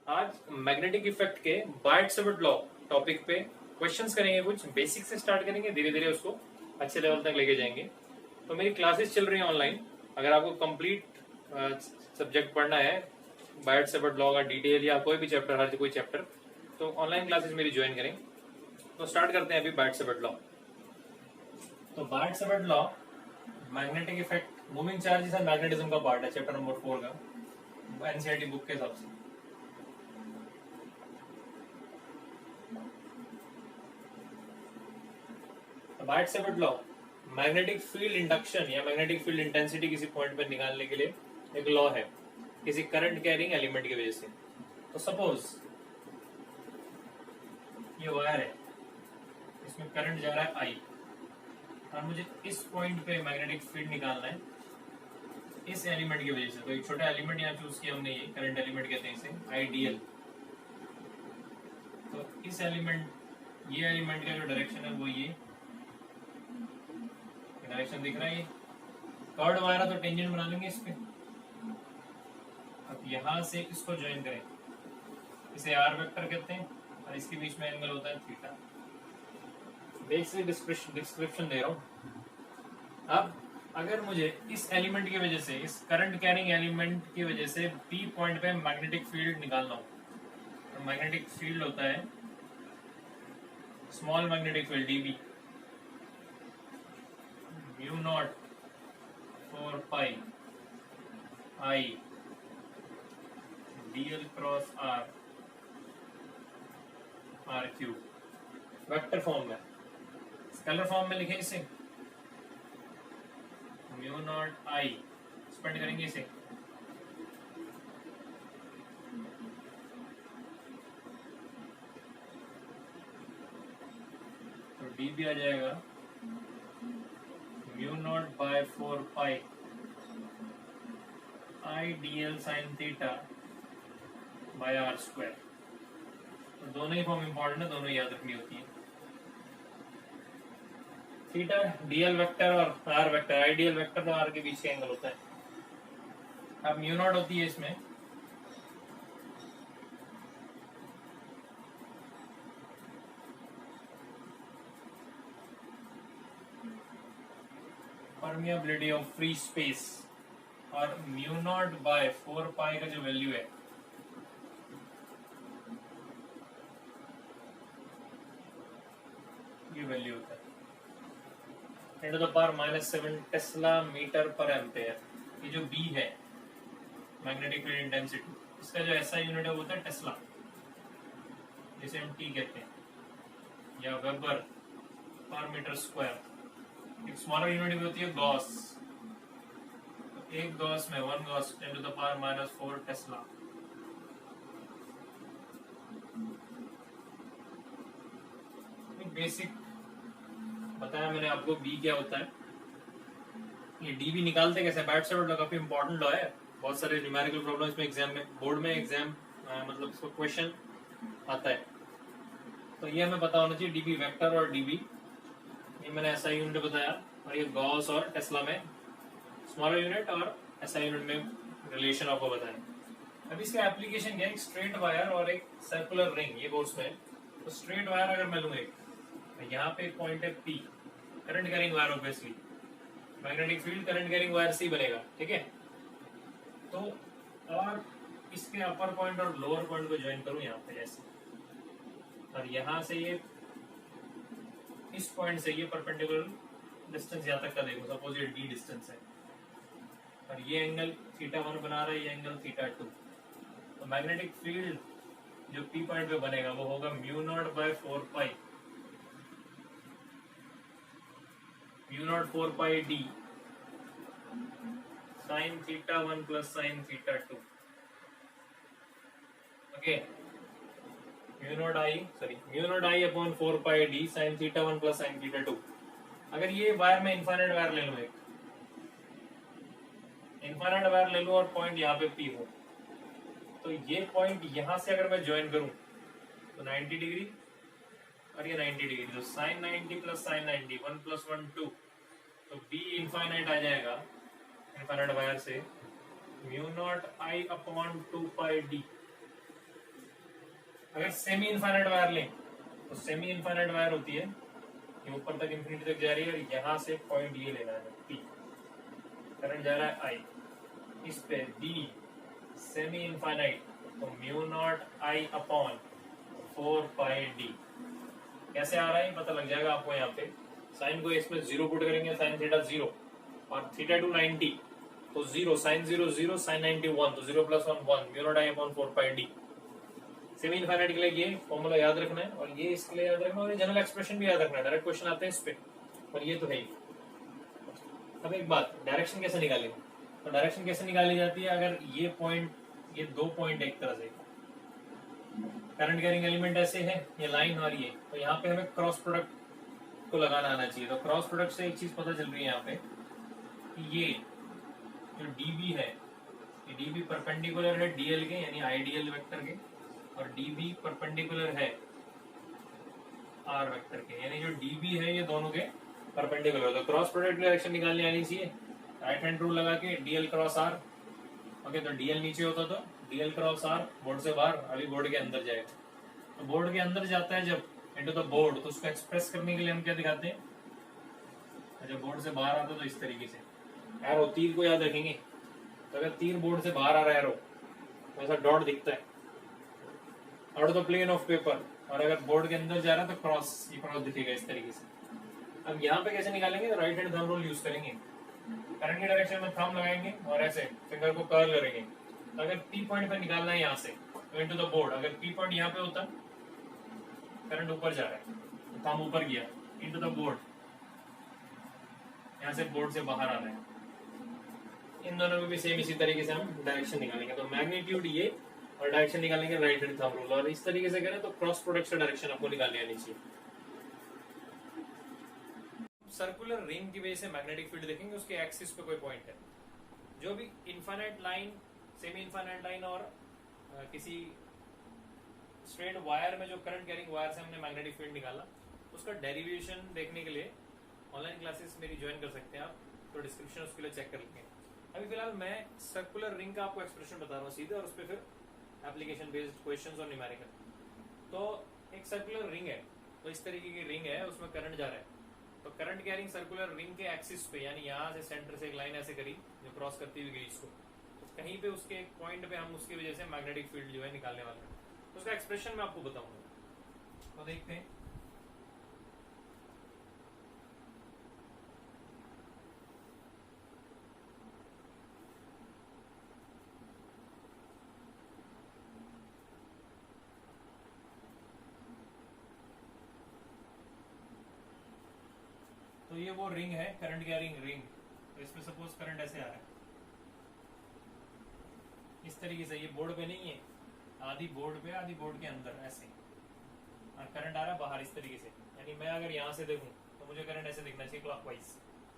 आज magnetic effect के बार्ट-सेविट law topic पे क्वेश्चंस करेंगे। कुछ बेसिक से स्टार्ट करेंगे, धीरे धीरे उसको अच्छे लेवल तक लेके जाएंगे। तो मेरी क्लासेस चल रही हैं ऑनलाइन। अगर आपको कंप्लीट सब्जेक्ट पढ़ना है, बार्ट-सेविट लॉ का डिटेल या कोई भी चैप्टर, हर कोई चैप्टर, तो ऑनलाइन क्लासेस मेरी ज्वाइन करें। तो स्टार्ट करते हैं अभी बार्ट-सेविट लॉ। तो Biot-Savart law magnetic effect, moving charges and magnetism का पार्ट है, चैप्टर नंबर 4 का एनसीईआरटी बुक के हिसाब से। Biot-Savart law magnetic field induction या मैग्नेटिक फील्ड इंटेंसिटी किसी पॉइंट पर निकालने के लिए एक लॉ है, किसी करंट कैरिंग एलिमेंट की वजह से। तो सपोज ये वायर है, इसमें करंट जा रहा है आई, और मुझे इस पॉइंट पे मैग्नेटिक फील्ड निकालना है इस एलिमेंट की वजह से। तो एक छोटा एलिमेंट यहाँ चूज किया हमने, ये करंट एलिमेंट कहते हैं इसे, आईडीएल। तो इस एलिमेंट, ये एलिमेंट का जो डायरेक्शन है वो ये डायरेक्शन दिख रहा है। ये कर्ड वायर है तो टेंजेंट बना लेंगे इस पे। अब यहां से इसको ज्वाइन करें, इसे आर वेक्टर कहते हैं, और इसके बीच में एंगल होता है थीटा। बेसिक डिस्क्रिप्शन दे रहा हूं। अब अगर मुझे इस एलिमेंट की वजह से, इस करंट कैरिंग एलिमेंट की वजह से पी पॉइंट पे मैग्नेटिक फील्ड निकालना हो, तो मैग्नेटिक फील्ड होता है small magnetic field dB, mu naught 4 pi I dl cross R, R cube. Vector form में, स्केलर फॉर्म में लिखे इसे, म्यू नॉट आई, स्पेंड करेंगे इसे, तो डी भी आ जाएगा mu naught by 4 pi I dl sine theta by R square. तो दोनों ही फॉर्म इंपॉर्टेंट है, दोनों याद रखनी होती है। थीटा डीएल वेक्टर और आर वेक्टर, आइडियल वेक्टर तो आर के बीच का एंगल होता है। अब म्यू नॉट होती है इसमें परमिएबिलिटी ऑफ फ्री स्पेस, और म्यू नॉट बाय 4 पाई का जो वैल्यू है ये वैल्यू होता है 10⁻⁻7 टेस्ला मीटर पर एम्पेयर। ये जो बी है मैग्नेटिक फील्ड इंटेंसिटी, इसका जो ऐसा यूनिट है वो होता है टेस्ला, जिसे हम टी कहते हैं, या वेबर पर मीटर स्क्वायर। एक स्मॉलर यूनिट भी होती है गॉस, तो एक गॉस में 1 गॉस 10⁻⁻4 टेस्ला। बेसिक बताया मैंने आपको बी क्या होता है। ये डी भी निकालते कैसे, बार्ट-सेविट लॉ काफी इंपॉर्टेंट लॉ है, बहुत सारे न्यूमेरिकल प्रॉब्लम इसमें एग्जाम में, बोर्ड में एग्जाम मतलब इसको क्वेश्चन आता है, तो ये हमें पता होना चाहिए। डीबी वेक्टर और डीबी, ये मैंने ऐसा यूनिट बताया, और ये गॉस और टेस्ला में स्मॉलर यूनिट और ऐसा यूनिट में रिलेशन आपको बताया। अब इसका एप्लीकेशन क्या है, एक स्ट्रेट वायर और एक सर्कुलर रिंग, ये बोर्ड्स में। तो स्ट्रेट वायर अगर मैं लूँ एक, तो यहाँ पे एक पॉइंट है P, current carrying wire, obviously magnetic field current carrying wire से ही बनेगा, ठीक है। तो और इसके अपर पॉइंट और लोअर पॉइंट को ज्वाइन करूं यहाँ पे जैसे, और यहाँ से ये इस पॉइंट से ये परपेंडिकुलर डिस्टेंस यहाँ तक का देखो, सपोज ये डी डिस्टेंस है, और ये एंगल θ1 बना रहा है, ये एंगल θ2। तो मैग्नेटिक फील्ड जो पी पॉइंट पे बनेगा वो होगा mu naught by 4 pi, mu naught 4 pi D sine θ1 plus sine θ2। Okay, mu naught I upon 4 pi D sine θ1 plus sine θ2। अगर ये वायर में इनफाइनाइट वायर ले लूं, एक इनफाइनाइट वायर ले लूं और पॉइंट यहाँ पे पी हो, तो ये पॉइंट यहाँ से अगर मैं ज्वाइन करूं तो 90 डिग्री और ये 90 डिग्री, तो साइन 90 प्लस साइन 90, 1 प्लस 1 2, तो बी इनफाइनाइट आ जाएगा इनफाइनाइट वायर से mu naught I upon 2 pi D अगर सेमी इनफाइनाइट वायर लें तो सेमी इनफाइनाइट वायर होती है, ये ऊपर तक इंफिनिटी तक जा रही है और यहाँ से पॉइंट ये लेना है पी, करंट जा रहा है आई, इस पे बी सेमी इनफाइनाइट तो mu naught I upon 4 pi D. कैसे आ रहा है पता लग जाएगा आपको। यहाँ पे साइन को इसमें 0 पुट करेंगे, साइन थीटा 0 और थीटा टू 90 तो 0, साइन 0 0, साइन 90 1 तो 0 plus 1 1 mu naught I upon 4 pi D. Semi infinite के लिए ये फॉर्मूला याद रखना है और ये इसके लिए याद रखना है और ये जनरल एक्सप्रेशन भी याद रखना है। डायरेक्ट क्वेश्चन आते हैं इस पे और ये तो है ही। अब एक बात, डायरेक्शन कैसे निकालेंगे? तो डायरेक्शन कैसे निकाली जाती है? अगर ये पॉइंट, ये दो पॉइंट एक तरह से करंट कैरिंग एलिमेंट ऐसे है, ये लाइन और ये, तो यहाँ पे हमें क्रॉस प्रोडक्ट को लगाना आना चाहिए। तो क्रॉस प्रोडक्ट से एक चीज पता चल रही है यहाँ पे कि ये जो dB है, ये dB परपेंडिकुलर है dl के यानी आइडियल वेक्टर के और dB परपेंडिकुलर है r वेक्टर के, यानी जो dB है ये दोनों के परपेंडिकुलर। तो क्रॉस प्रोडक्ट डायरेक्शन निकालनी आनी चाहिए। राइट हैंड रूल लगा के dl क्रॉस r, ओके, तो dl नीचे होता तो dl क्रॉस r बोर्ड से बाहर, अभी बोर्ड के अंदर जाएगा। तो बोर्ड के अंदर जाता है जब इनटू द बोर्ड, तो उसको एक्सप्रेस करने के लिए हम क्या दिखाते हैं? जब बोर्ड से बाहर आता है तो इस तरीके से एरो, तीर को याद रखेंगे। तो अगर तीर बोर्ड से बाहर आ रहा है एरो तो ऐसा डॉट दिखता है out of the plane of paper, और अगर बोर्ड के अंदर जा रहा है तो क्रॉस, ये क्रॉस दिखेगा इस तरीके से। अब यहाँ पे कैसे निकालेंगे? तो right hand thumb rule use करेंगे, करंट की डायरेक्शन में थंब लगाएंगे और ऐसे फिंगर को कर्ल करेंगे। तो अगर पी पॉइंट पे निकालना है यहाँ से तो इनटू द बोर्ड, अगर पी पॉइंट यहाँ पे होता करंट ऊपर जा रहा है तो थंब ऊपर गया इनटू द बोर्ड, यहाँ से बोर्ड से बाहर आ रहा है। इन दोनों में भी सेम इसी तरीके से हम डायरेक्शन निकालेंगे। तो मैग्नीट्यूड ये और डायरेक्शन निकालेंगे राइट हैंड थंब रूल, और इस तरीके से करें तो क्रॉस प्रोडक्ट से डायरेक्शन आपको निकालनी आनी चाहिए। सर्कुलर रिंग की वजह से मैग्नेटिक फील्ड देखेंगे, उसके एक्सिस पे कोई पॉइंट है, जो भी infinite line, semi infinite line और किसी स्ट्रेट वायर में जो करंट कैरिंग वायर से हमने मैग्नेटिक फील्ड निकाला, उसका डेरिवेशन देखने के लिए ऑनलाइन क्लासेस मेरी ज्वाइन कर सकते हैं आप, तो डिस्क्रिप्शन उसके लिए चेक कर लेंगे। अभी फिलहाल मैं सर्कुलर रिंग का आपको एक्सप्रेशन बता रहा हूँ सीधे, और उस पर फिर एप्लीकेशन बेस्ड क्वेश्चंस और न्यूमेरिकल। तो एक सर्कुलर रिंग है, तो इस तरीके की रिंग है, उसमें करंट जा रहा है। तो करंट कैरिंग सर्कुलर रिंग के एक्सिस पे, यानी यहाँ से सेंटर से एक लाइन ऐसे करी जो क्रॉस करती हुई गई इसको, तो कहीं पे उसके एक पॉइंट पे हम उसकी वजह से मैग्नेटिक फील्ड जो है निकालने वाले हैं। तो उसका एक्सप्रेशन मैं आपको बताऊंगा, तो देखते हैं। तो ये वो रिंग है, करंट कैरिंग रिंग। तो इसमें सपोज करंट ऐसे आ रहा है इस तरीके से, ये बोर्ड पे नहीं है, आधी बोर्ड पे आधी बोर्ड के अंदर ऐसे, और करंट आ रहा है बाहर इस तरीके से। यानी मैं अगर यहाँ से देखूं तो मुझे करंट ऐसे दिखना चाहिए क्लॉकवाइज।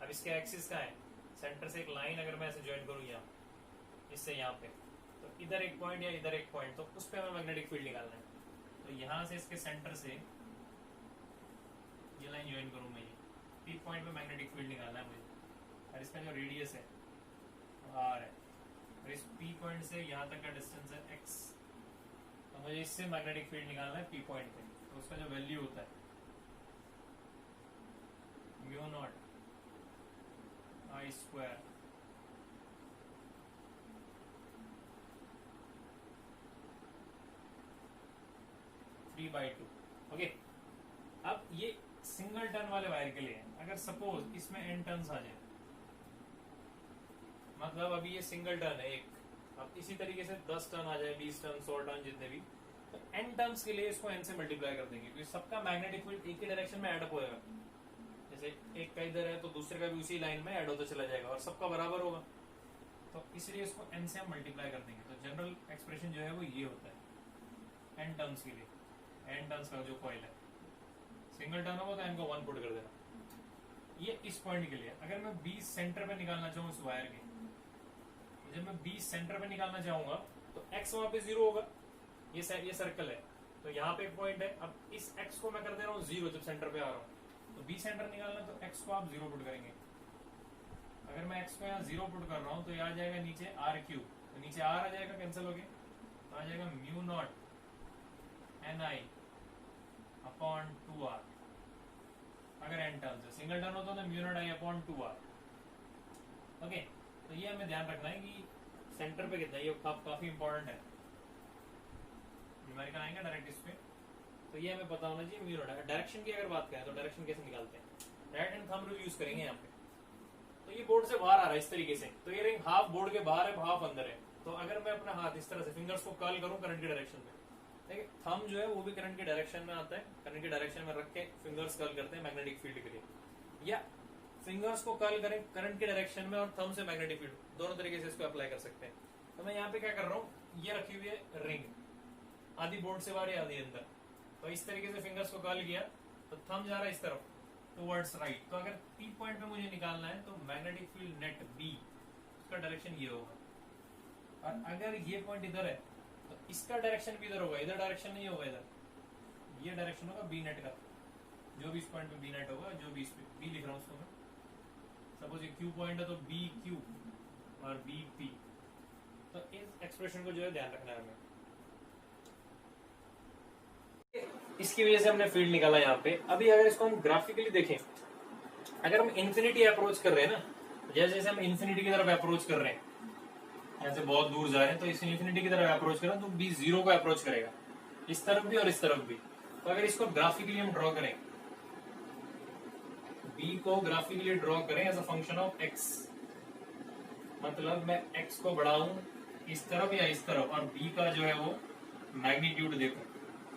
अब इसके एक्सिस का है, सेंटर से एक लाइन अगर मैं ऐसे ज्वाइन करूँ यहाँ, इससे यहाँ पे, तो इधर एक पॉइंट या इधर एक पॉइंट, तो उस पर हमें मैग्नेटिक फील्ड निकालना है। तो यहाँ से इसके सेंटर से ये लाइन ज्वाइन करूँ मैं, पी पॉइंट पे मैग्नेटिक फील्ड निकालना है मुझे, और इसका जो रेडियस है आर है, और इस पी पॉइंट से यहाँ तक का डिस्टेंस है एक्स। तो मुझे इससे मैग्नेटिक फील्ड निकालना है पी पॉइंट पे। तो उसका जो वैल्यू होता है mu naught I square three by two. Okay, अब ये सिंगल टर्न वाले वायर के लिए है। अगर सपोज इसमें एन टर्न्स आ जाए, मतलब अभी ये सिंगल टर्न है एक, अब इसी तरीके से 10 टर्न आ जाए, 20 टर्न, 100 टर्न, जितने भी, तो एन टर्न्स के लिए इसको एन से मल्टीप्लाई कर देंगे, क्योंकि सबका मैग्नेटिक फील्ड एक ही डायरेक्शन में एड अप होएगा। जैसे एक का इधर है तो दूसरे का भी उसी लाइन में एड होता चला जाएगा और सबका बराबर होगा, तो इसलिए इसको एन से हम मल्टीप्लाई कर देंगे। तो जनरल एक्सप्रेशन जो है वो ये होता है एन टर्न्स के लिए। एन टर्न्स का जो कॉइल है, सिंगल टर्न होगा तो एन को 1 पुट कर देना। ये इस पॉइंट के लिए। अगर मैं 20 सेंटर पे निकालना चाहूँ इस वायर के, जब मैं 20 सेंटर पे निकालना चाहूंगा तो x वहां पे 0 होगा, ये सर्कल है, तो यहाँ पे एक पॉइंट है। अब इस x को मैं कर दे रहा हूँ 0 जब सेंटर पे आ रहा हूँ, तो 20 सेंटर निकालना तो x को आप 0 पुट करेंगे। अगर मैं x को यहाँ 0 पुट कर रहा हूँ तो ये आ जाएगा नीचे r क्यूब, तो नीचे r आ जाएगा, कैंसिल हो गया, तो आ जाएगा mu not NI upon 2R। अगर n टर्न्स है, सिंगल टर्न होता है तो mu naught I upon 2R। Okay, तो ये हमें ध्यान रखना है कि सेंटर पे कितना, ये काफी इंपॉर्टेंट है। न्यूमेरिकल आएंगे डायरेक्ट इस पे, तो ये हमें पता होना चाहिए म्यू नॉट। डायरेक्शन की अगर बात करें तो डायरेक्शन कैसे निकालते हैं, right hand thumb rule use करेंगे यहाँ पे। तो ये बोर्ड से बाहर आ रहा है इस तरीके से, तो ये रिंग हाफ बोर्ड के बाहर है, हाफ अंदर है। तो अगर मैं अपना हाथ इस तरह से फिंगर्स को कर्ल करूं करंट की डायरेक्शन में, ठीक है, थंब जो है वो भी करंट की डायरेक्शन में आता है, करंट की डायरेक्शन में रख के फिंगर्स कर्ल करते हैं मैग्नेटिक फील्ड के लिए, या फिंगर्स को कर्ल करें करंट की डायरेक्शन में और थंब से मैग्नेटिक फील्ड, दोनों तरीके से इसको अप्लाई कर सकते हैं। तो मैं यहाँ पे क्या कर रहा हूँ, ये रखी हुई है रिंग, आधी बोर्ड से बाहर है आधी अंदर, तो इस तरीके से फिंगर्स को कर्ल किया तो थंब जा रहा है इस तरफ टुवर्ड्स राइट। तो अगर पी पॉइंट पे मुझे निकालना है तो मैग्नेटिक फील्ड नेट बी, उसका डायरेक्शन ये होगा। और अगर ये पॉइंट इधर है तो इसका डायरेक्शन भी इधर होगा, इधर डायरेक्शन नहीं होगा, इधर ये डायरेक्शन होगा बी नेट का, जो भी इस पॉइंट पे बी नेट होगा, जो भी इस पे बी लिख रहा हूँ उसको मैं, सपोज ये क्यू पॉइंट है तो बी क्यू और बी पी। तो इस एक्सप्रेशन को जो है ध्यान रखना है हमें। इसकी वजह से हमने फील्ड निकाला यहाँ पे। अभी अगर इसको हम ग्राफिकली देखें, अगर हम इन्फिनिटी अप्रोच कर रहे हैं ना, जैसे जैसे हम इन्फिनिटी की तरफ अप्रोच कर रहे हैं, ऐसे बहुत दूर जा रहे हैं, तो इस इन्फिनिटी की तरफ अप्रोच कर रहे हैं तो बी जीरो को अप्रोच करेगा, इस तरफ भी और इस तरफ भी। तो अगर इसको ग्राफिकली हम ड्रॉ करें, बी को ग्राफिकली ड्रॉ करें as a function of X, मतलब मैं एक्स को बढ़ाऊं इस तरफ या इस तरफ, और बी का जो है वो मैग्नीट्यूड देखो,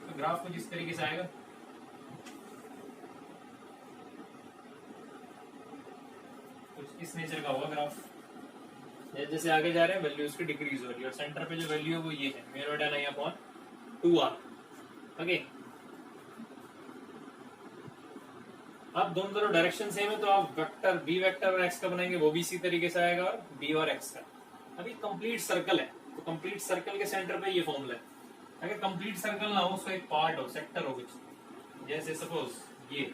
तो ग्राफ कुछ इस तरीके से आएगा। कुछ इस नेचर का होगा ग्राफ। जैसे आगे जा रहे हैं वैल्यू उसकी डिक्रीज हो रही है, और सेंटर पे जो वैल्यू है वो ये है mu not an I upon 2R। Okay, अब दोनों तरफ डायरेक्शन सेम है तो आप वेक्टर बी वेक्टर और एक्स का बनाएंगे, वो भी इसी तरीके से आएगा, और बी और एक्स का। अभी कंप्लीट सर्कल है तो कंप्लीट सर्कल के सेंटर पे ये फॉर्मूला है। अगर कंप्लीट सर्कल ना हो, उसका एक पार्ट हो, सेक्टर हो कुछ, जैसे सपोज ये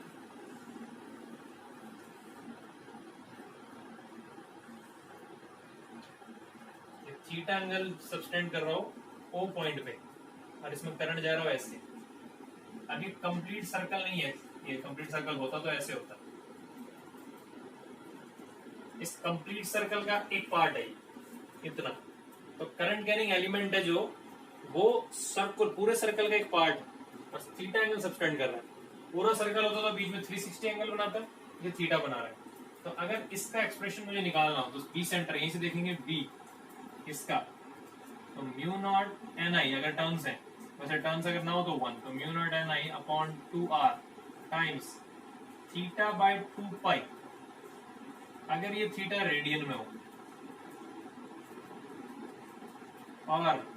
थीटा एंगल सब्सटेंड कर रहा हो ओ पॉइंट पे, और इसमें करंट जा रहा हो ऐसे। अभी कंप्लीट सर्कल नहीं है, ये कंप्लीट सर्कल होता तो ऐसे होता। इस कंप्लीट सर्कल का एक पार्ट है इतना, तो करंट कैरिंग एलिमेंट है जो वो सर्कल, पूरे सर्कल का एक पार्ट, बस थीटा एंगल सब्सटेंड कर रहा है। पूरा सर्कल होता तो बीच में 360 एंगल बनाता, ये थीटा बना रहा है। तो अगर इसका एक्सप्रेशन मुझे निकालना हो तो बी सेंटर, यहीं से देखेंगे बी इसका, तो म्यू नॉट एन आई, अगर टर्म्स है वैसे टर्म्स अगर ना हो तो 1, तो mu not an I upon 2R times theta by 2 पाई। अगर ये थीटा रेडियन में हो और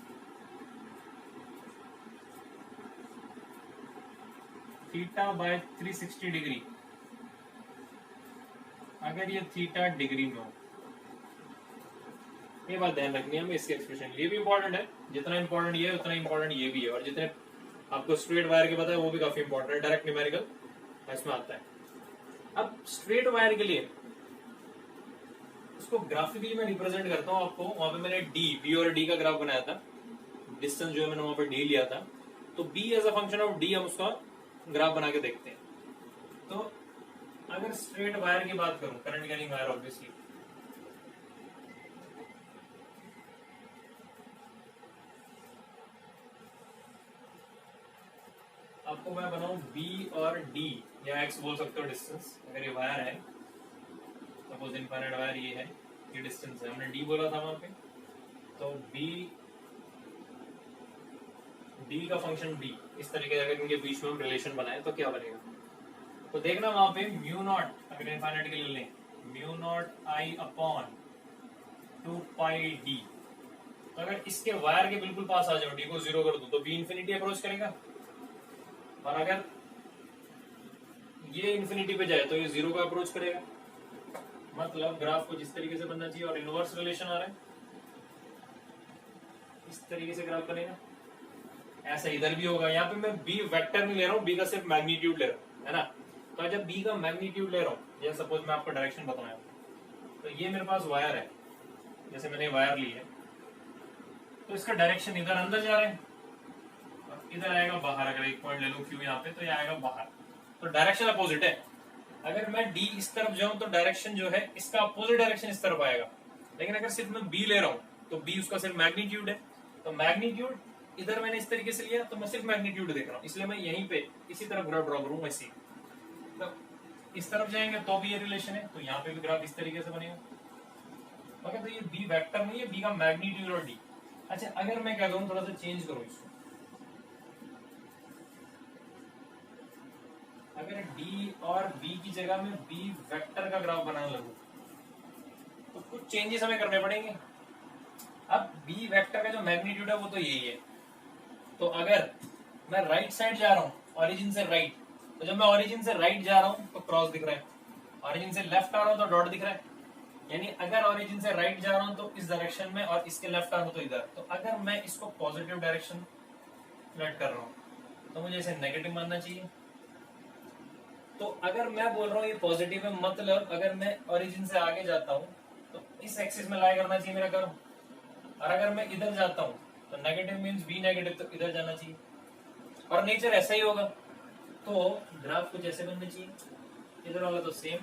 थीटा बाय 360 डिग्री, अगर ये थीटा डिग्री में हो, ये बात ध्यान रखनी है हमें इसके एक्सप्रेशन। ये भी इंपॉर्टेंट है, जितना इंपॉर्टेंट ये है उतना इंपॉर्टेंट ये भी है, और जितने आपको स्ट्रेट वायर के पता है वो भी काफी इंपॉर्टेंट है, डायरेक्ट न्यूमेरिकल इसमें आता है। अब स्ट्रेट वायर के लिए उसको ग्राफिकली मैं रिप्रेजेंट करता हूँ आपको। वहां पे मैंने बी और डी का ग्राफ बनाया था, डिस्टेंस जो है मैंने वहां पे डी लिया था, तो B as a function of D हम उसका ग्राफ बना के देखते हैं। तो अगर स्ट्रेट वायर की बात करूं, करंट कैरिंग वायर ऑब्वियसली, आपको मैं बनाऊं बी और डी, या एक्स बोल सकते हो डिस्टेंस। अगर ये वायर है, सपोज इनफाइनाइट वायर ये है, ये डिस्टेंस है, हमने डी बोला था वहां पे, तो बी डी का फंक्शन बी, इस तरीके से अगर इनके बीच में हम रिलेशन बनाए तो क्या बनेगा। तो देखना वहां पे म्यू नॉट, अगर इनफाइनाइट के लिए लें, mu naught I upon 2 pi D. तो अगर इसके वायर के बिल्कुल पास आ जाओ, डी को 0 कर दो, तो बी इन्फिनिटी अप्रोच करेगा, और अगर ये इन्फिनिटी पे जाए तो ये 0 का अप्रोच करेगा। मतलब ग्राफ को जिस तरीके से बनना चाहिए, और इनवर्स रिलेशन आ रहा है, इस तरीके से ग्राफ बनेगा। ऐसा इधर भी होगा। यहाँ पे मैं बी वेक्टर नहीं ले रहा हूँ, बी का सिर्फ मैग्नीट्यूड ले रहा हूँ, है ना। तो जब बी का मैग्नीट्यूड ले रहा हूँ, जैसे सपोज मैं आपको डायरेक्शन बताया, तो ये मेरे पास वायर है, जैसे मैंने वायर ली है, तो इसका डायरेक्शन इधर अंदर जा रहा है, और इधर आएगा बाहर। अगर एक पॉइंट ले लूं क्यू यहाँ पे, तो ये आएगा बाहर, तो डायरेक्शन अपोजिट है। अगर मैं डी इस तरफ जाऊं तो डायरेक्शन जो है इसका अपोजिट डायरेक्शन इस तरफ आएगा। लेकिन अगर सिर्फ मैं बी ले रहा हूं तो बी उसका सिर्फ मैग्नीट्यूड है, तो मैग्नीट्यूड इधर मैंने इस तरीके से लिया तो मैं सिर्फ मैग्नीट्यूड देख रहा हूं, इसलिए मैं यहीं पे इसी तरफ ग्राफ ड्रॉ करूंगा इसी। तो इस तरफ जाएंगे तो भी ये रिलेशन है, तो यहाँ पे भी ग्राफ इस तरीके से बनेगा। ओके, तो ये बी वेक्टर नहीं है, बी का मैग्नीट्यूड और डी। अच्छा, अगर मैं क्या करूं, थोड़ा सा चेंज करूं इसको, अगर डी और बी की जगह में बी वेक्टर का ग्राफ बनाने लगूं तो कुछ चेंजेस हमें करने पड़ेंगे। अब बी वेक्टर का जो मैग्नीट्यूड है वो तो यही है, तो अगर मैं राइट साइड जा रहा हूँ ओरिजिन से राइट, तो जब मैं ओरिजिन से राइट जा रहा हूँ तो क्रॉस दिख रहा है, ओरिजिन से लेफ्ट आ रहा हूँ तो डॉट दिख रहा है। यानी अगर ओरिजिन से राइट जा रहा हूँ तो इस डायरेक्शन में, और इसके लेफ्ट आ रहा हूँ तो इधर। तो अगर मैं इसको पॉजिटिव डायरेक्शन लेट कर रहा हूँ तो मुझे इसे नेगेटिव मानना चाहिए। तो अगर मैं बोल रहा हूँ ये पॉजिटिव है, मतलब अगर मैं ओरिजिन से आगे जाता हूँ तो इस एक्सिस में लाई करना चाहिए मेरा कर्व, और अगर मैं इधर जाता हूँ तो नेगेटिव मींस बी नेगेटिव, तो इधर जाना चाहिए। और नेचर ऐसा ही होगा, तो ग्राफ कुछ ऐसे बनने चाहिए, इधर वाला तो सेम,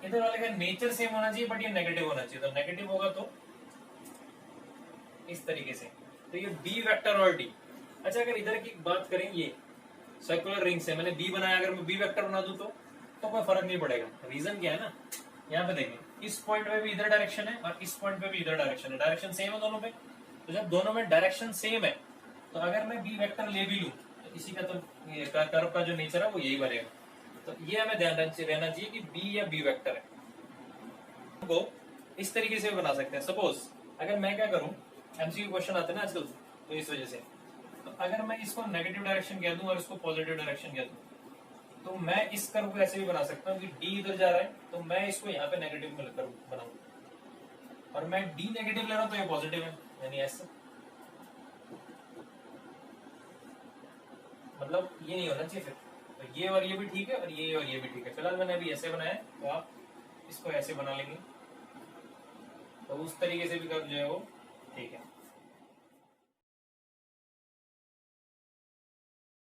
इधर वाले का नेचर सेम होना चाहिए, बट ये नेगेटिव होना चाहिए। तो नेगेटिव होगा तो इस तरीके से, तो ये बी वेक्टर और डी। अच्छा, अगर इधर की बात करें, ये सर्कुलर रिंग से मैंने बी बनाया, अगर मैं बी वेक्टर बना दूं तो कोई फर्क नहीं पड़ेगा। रीजन क्या है ना, यहाँ पे देखें, इस पॉइंट पे भी इधर डायरेक्शन है और इस पॉइंट पे भी इधर डायरेक्शन है, डायरेक्शन सेम है दोनों पे। तो जब दोनों में डायरेक्शन सेम है तो अगर मैं बी वेक्टर ले भी लूं तो इसी का तो कर्व का जो नेचर है वो यही बनेगा। तो ये हमें ध्यान रहना चाहिए कि बी या बी वेक्टर है, को इस तरीके से भी बना सकते हैं। सपोज अगर मैं क्या करूं, एमसीक्यू क्वेश्चन आते हैं ना आजकल, तो इस वजह से, तो अगर मैं इसको नेगेटिव डायरेक्शन कह दूं और इसको पॉजिटिव डायरेक्शन कह दूं, तो मैं इस कर्व को ऐसे भी बना सकता हूं कि डी इधर जा रहा है तो मैं इसको यहाँ पे नेगेटिव में बनाऊं, और मैं डी नेगेटिव ले रहा हूं तो ये पॉजिटिव है, यानी ऐसे। मतलब ये नहीं होना चाहिए फिर, तो ये और ये भी ठीक है और ये भी ठीक है। फिलहाल मैंने अभी ऐसे बनाया, तो आप इसको ऐसे बना लेंगे, तो उस तरीके से भी कर्व जो है वो ठीक है।